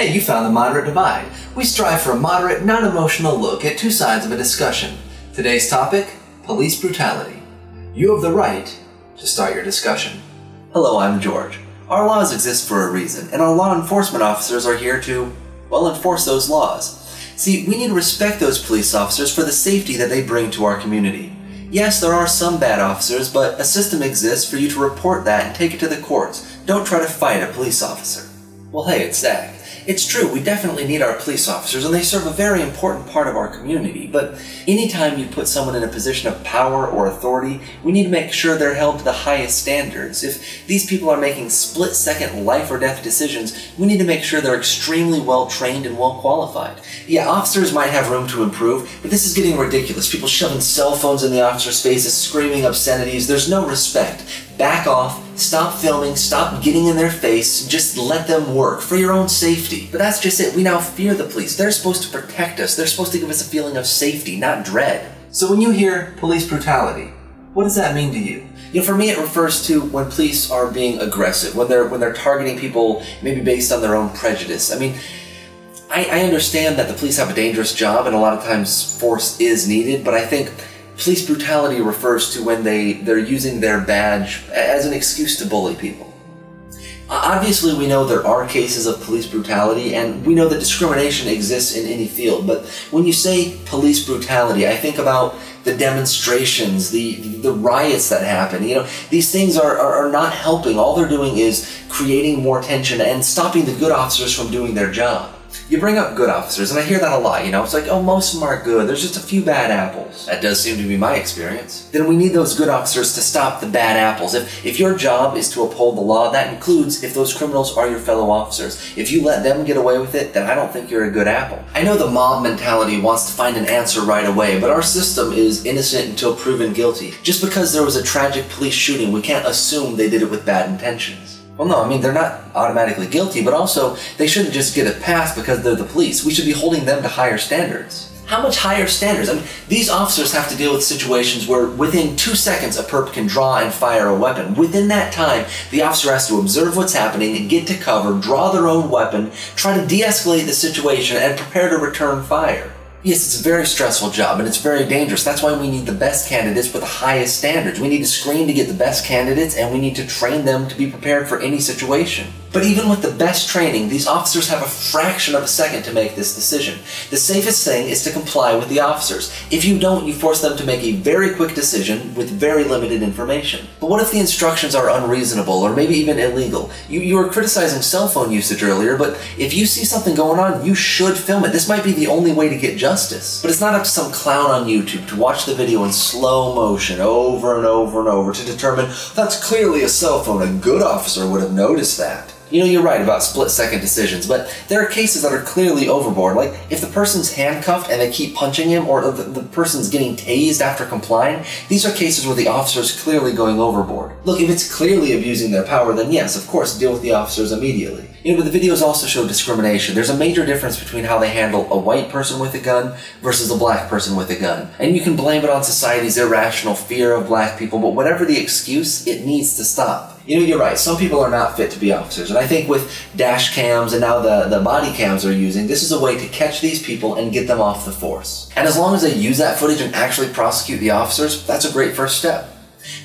Hey, you found the Moderate Divide. We strive for a moderate, non-emotional look at two sides of a discussion. Today's topic, police brutality. You have the right to start your discussion. Hello, I'm George. Our laws exist for a reason, and our law enforcement officers are here to, well, enforce those laws. See, we need to respect those police officers for the safety that they bring to our community. Yes, there are some bad officers, but a system exists for you to report that and take it to the courts. Don't try to fight a police officer. Well, hey, it's Zach. It's true, we definitely need our police officers, and they serve a very important part of our community, but anytime you put someone in a position of power or authority, we need to make sure they're held to the highest standards. If these people are making split-second life or death decisions, we need to make sure they're extremely well-trained and well-qualified. Yeah, officers might have room to improve, but this is getting ridiculous. People shoving cell phones in the officers' faces, screaming obscenities. There's no respect. Back off, stop filming, stop getting in their face, just let them work for your own safety. But that's just it, we now fear the police. They're supposed to protect us, they're supposed to give us a feeling of safety, not dread. So when you hear police brutality, what does that mean to you? You know, for me it refers to when police are being aggressive, when they're targeting people maybe based on their own prejudice. I mean, I understand that the police have a dangerous job and a lot of times force is needed, but I think police brutality refers to when they're using their badge as an excuse to bully people. Obviously, we know there are cases of police brutality, and we know that discrimination exists in any field, but when you say police brutality, I think about the demonstrations, the riots that happen. You know, these things are not helping. All they're doing is creating more tension and stopping the good officers from doing their job. You bring up good officers, and I hear that a lot, you know, it's like, oh, most of them are good, there's just a few bad apples. That does seem to be my experience. Then we need those good officers to stop the bad apples. If your job is to uphold the law, that includes if those criminals are your fellow officers. If you let them get away with it, then I don't think you're a good apple. I know the mob mentality wants to find an answer right away, but our system is innocent until proven guilty. Just because there was a tragic police shooting, we can't assume they did it with bad intentions. Well, no, I mean, they're not automatically guilty, but also, they shouldn't just get a pass because they're the police. We should be holding them to higher standards. How much higher standards? I mean, these officers have to deal with situations where within 2 seconds a perp can draw and fire a weapon. Within that time, the officer has to observe what's happening and get to cover, draw their own weapon, try to de-escalate the situation, and prepare to return fire. Yes, it's a very stressful job, and it's very dangerous. That's why we need the best candidates with the highest standards. We need to screen to get the best candidates, and we need to train them to be prepared for any situation. But even with the best training, these officers have a fraction of a second to make this decision. The safest thing is to comply with the officers. If you don't, you force them to make a very quick decision with very limited information. But what if the instructions are unreasonable, or maybe even illegal? You were criticizing cell phone usage earlier, but if you see something going on, you should film it. This might be the only way to get justice. But it's not up to some clown on YouTube to watch the video in slow motion over and over and over to determine that's clearly a cell phone. A good officer would have noticed that. You know, you're right about split-second decisions, but there are cases that are clearly overboard. Like, if the person's handcuffed and they keep punching him, or the person's getting tased after complying, these are cases where the officer's clearly going overboard. Look, if it's clearly abusing their power, then yes, of course, deal with the officers immediately. You know, but the videos also show discrimination. There's a major difference between how they handle a white person with a gun versus a black person with a gun. And you can blame it on society's irrational fear of black people, but whatever the excuse, it needs to stop. You know, you're right, some people are not fit to be officers, and I think with dash cams and now the body cams they're using, this is a way to catch these people and get them off the force. And as long as they use that footage and actually prosecute the officers, that's a great first step.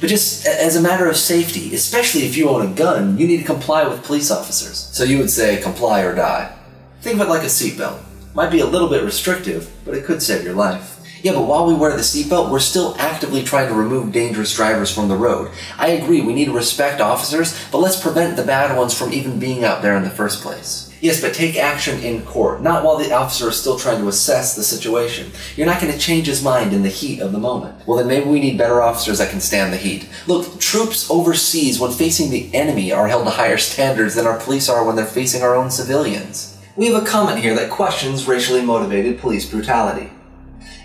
But just as a matter of safety, especially if you own a gun, you need to comply with police officers. So you would say comply or die. Think of it like a seatbelt. Might be a little bit restrictive, but it could save your life. Yeah, but while we wear the seatbelt, we're still actively trying to remove dangerous drivers from the road. I agree, we need to respect officers, but let's prevent the bad ones from even being out there in the first place. Yes, but take action in court, not while the officer is still trying to assess the situation. You're not going to change his mind in the heat of the moment. Well, then maybe we need better officers that can stand the heat. Look, troops overseas when facing the enemy are held to higher standards than our police are when they're facing our own civilians. We have a comment here that questions racially motivated police brutality.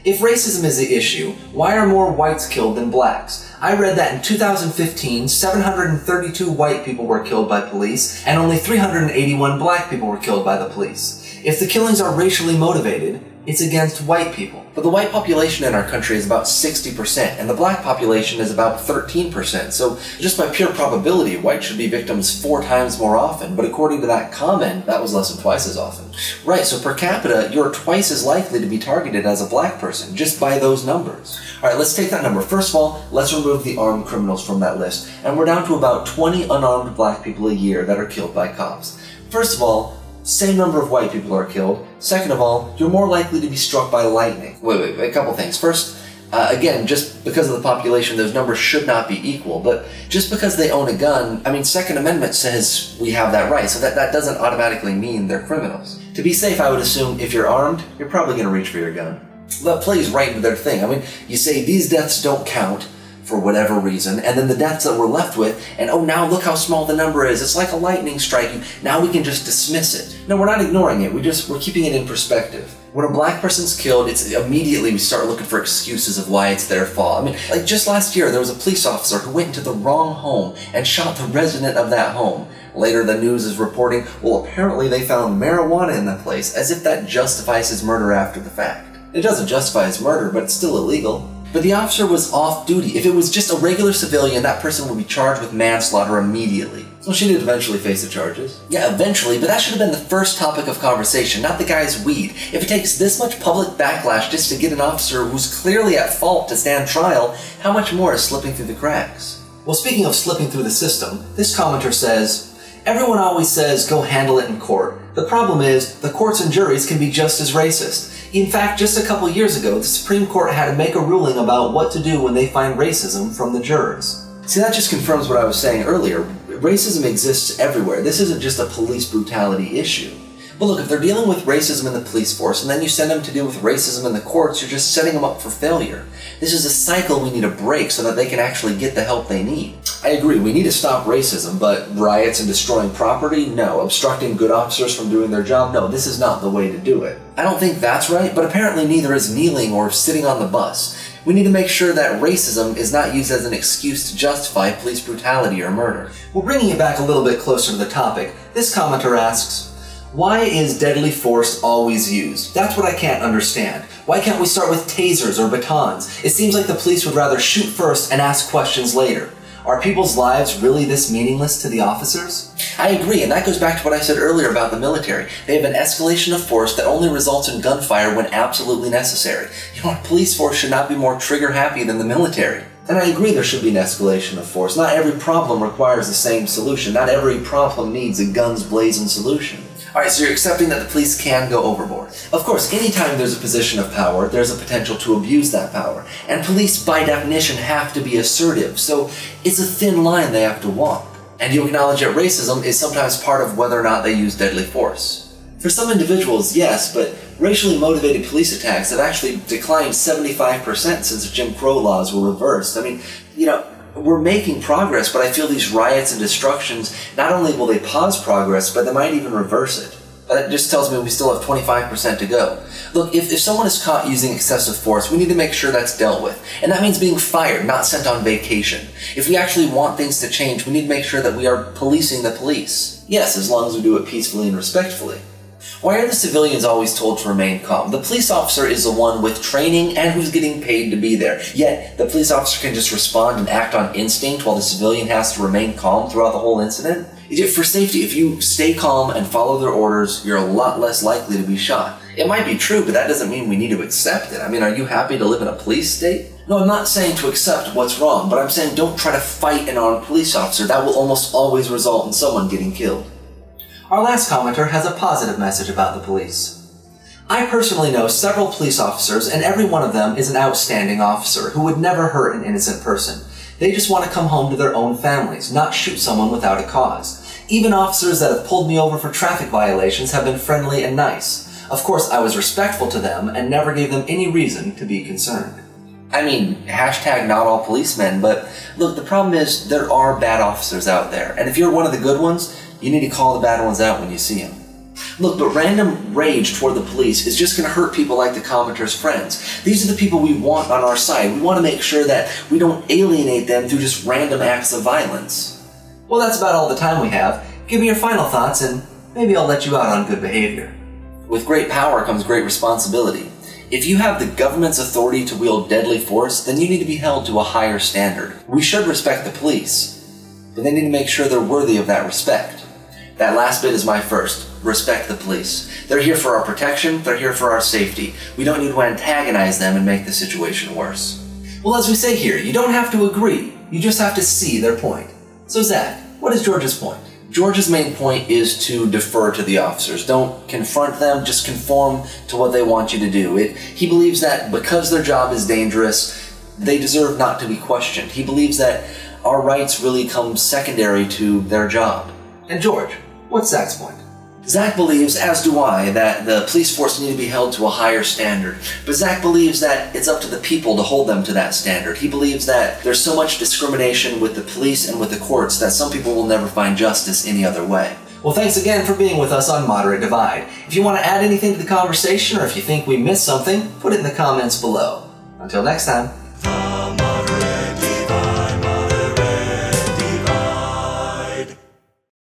If racism is the issue, why are more whites killed than blacks? I read that in 2015, 732 white people were killed by police, and only 381 black people were killed by the police. If the killings are racially motivated, It's against white people. But the white population in our country is about 60%, and the black population is about 13%. So just by pure probability, whites should be victims 4 times more often. But according to that comment, that was less than twice as often. Right, so per capita, you're twice as likely to be targeted as a black person, just by those numbers. Alright, let's take that number. First of all, let's remove the armed criminals from that list. And we're down to about 20 unarmed black people a year that are killed by cops. First of all, same number of white people are killed. Second of all, you're more likely to be struck by lightning. Wait, a couple things. First, again, just because of the population, those numbers should not be equal. But just because they own a gun, I mean, Second Amendment says we have that right, so that doesn't automatically mean they're criminals. To be safe, I would assume if you're armed, you're probably going to reach for your gun. That plays right into their thing. I mean, you say these deaths don't count for whatever reason, and then the deaths that we're left with, and oh, now look how small the number is. It's like a lightning strike. Now we can just dismiss it. No, we're not ignoring it. We're keeping it in perspective. When a black person's killed, it's immediately we start looking for excuses of why it's their fault. I mean, like just last year, there was a police officer who went into the wrong home and shot the resident of that home. Later, the news is reporting, well, apparently they found marijuana in the place, as if that justifies his murder after the fact. It doesn't justify his murder, but it's still illegal. But the officer was off duty. If it was just a regular civilian, that person would be charged with manslaughter immediately. So she did eventually face the charges. Yeah, eventually, but that should have been the first topic of conversation, not the guy's weed. If it takes this much public backlash just to get an officer who's clearly at fault to stand trial, how much more is slipping through the cracks? Well, speaking of slipping through the system, this commenter says, everyone always says go handle it in court. The problem is, the courts and juries can be just as racist. In fact, just a couple years ago, the Supreme Court had to make a ruling about what to do when they find racism from the jurors. See, that just confirms what I was saying earlier. Racism exists everywhere. This isn't just a police brutality issue. But look, if they're dealing with racism in the police force, and then you send them to deal with racism in the courts, you're just setting them up for failure. This is a cycle we need to break so that they can actually get the help they need. I agree, we need to stop racism, but riots and destroying property? No. Obstructing good officers from doing their job? No, this is not the way to do it. I don't think that's right, but apparently neither is kneeling or sitting on the bus. We need to make sure that racism is not used as an excuse to justify police brutality or murder. Well, bringing it back a little bit closer to the topic, this commenter asks, why is deadly force always used? That's what I can't understand. Why can't we start with tasers or batons? It seems like the police would rather shoot first and ask questions later. Are people's lives really this meaningless to the officers? I agree, and that goes back to what I said earlier about the military. They have an escalation of force that only results in gunfire when absolutely necessary. You know, our police force should not be more trigger-happy than the military. And I agree there should be an escalation of force. Not every problem requires the same solution. Not every problem needs a guns-blazing solution. Alright, so you're accepting that the police can go overboard. Of course, anytime there's a position of power, there's a potential to abuse that power. And police, by definition, have to be assertive, so it's a thin line they have to walk. And you acknowledge that racism is sometimes part of whether or not they use deadly force. For some individuals, yes, but racially motivated police attacks have actually declined 75% since the Jim Crow laws were reversed. I mean, you know, we're making progress, but I feel these riots and destructions, not only will they pause progress, but they might even reverse it. That just tells me we still have 25% to go. Look, if someone is caught using excessive force, we need to make sure that's dealt with. And that means being fired, not sent on vacation. If we actually want things to change, we need to make sure that we are policing the police. Yes, as long as we do it peacefully and respectfully. Why are the civilians always told to remain calm? The police officer is the one with training and who's getting paid to be there. Yet, the police officer can just respond and act on instinct while the civilian has to remain calm throughout the whole incident? For safety, if you stay calm and follow their orders, you're a lot less likely to be shot. It might be true, but that doesn't mean we need to accept it. I mean, are you happy to live in a police state? No, I'm not saying to accept what's wrong, but I'm saying don't try to fight an armed police officer. That will almost always result in someone getting killed. Our last commenter has a positive message about the police. I personally know several police officers, and every one of them is an outstanding officer who would never hurt an innocent person. They just want to come home to their own families, not shoot someone without a cause. Even officers that have pulled me over for traffic violations have been friendly and nice. Of course, I was respectful to them and never gave them any reason to be concerned. I mean, hashtag not all policemen, but look, the problem is there are bad officers out there, and if you're one of the good ones, you need to call the bad ones out when you see them. Look, but random rage toward the police is just going to hurt people like the commenter's friends. These are the people we want on our side. We want to make sure that we don't alienate them through just random acts of violence. Well, that's about all the time we have. Give me your final thoughts and maybe I'll let you out on good behavior. With great power comes great responsibility. If you have the government's authority to wield deadly force, then you need to be held to a higher standard. We should respect the police, but they need to make sure they're worthy of that respect. That last bit is my first. Respect the police. They're here for our protection, they're here for our safety. We don't need to antagonize them and make the situation worse. Well, as we say here, you don't have to agree, you just have to see their point. So Zach, what is George's point? George's main point is to defer to the officers. Don't confront them, just conform to what they want you to do. He believes that because their job is dangerous, they deserve not to be questioned. He believes that our rights really come secondary to their job. And George, what's Zach's point? Zach believes, as do I, that the police force need to be held to a higher standard. But Zach believes that it's up to the people to hold them to that standard. He believes that there's so much discrimination with the police and with the courts that some people will never find justice any other way. Well, thanks again for being with us on Moderate Divide. If you want to add anything to the conversation or if you think we missed something, put it in the comments below. Until next time.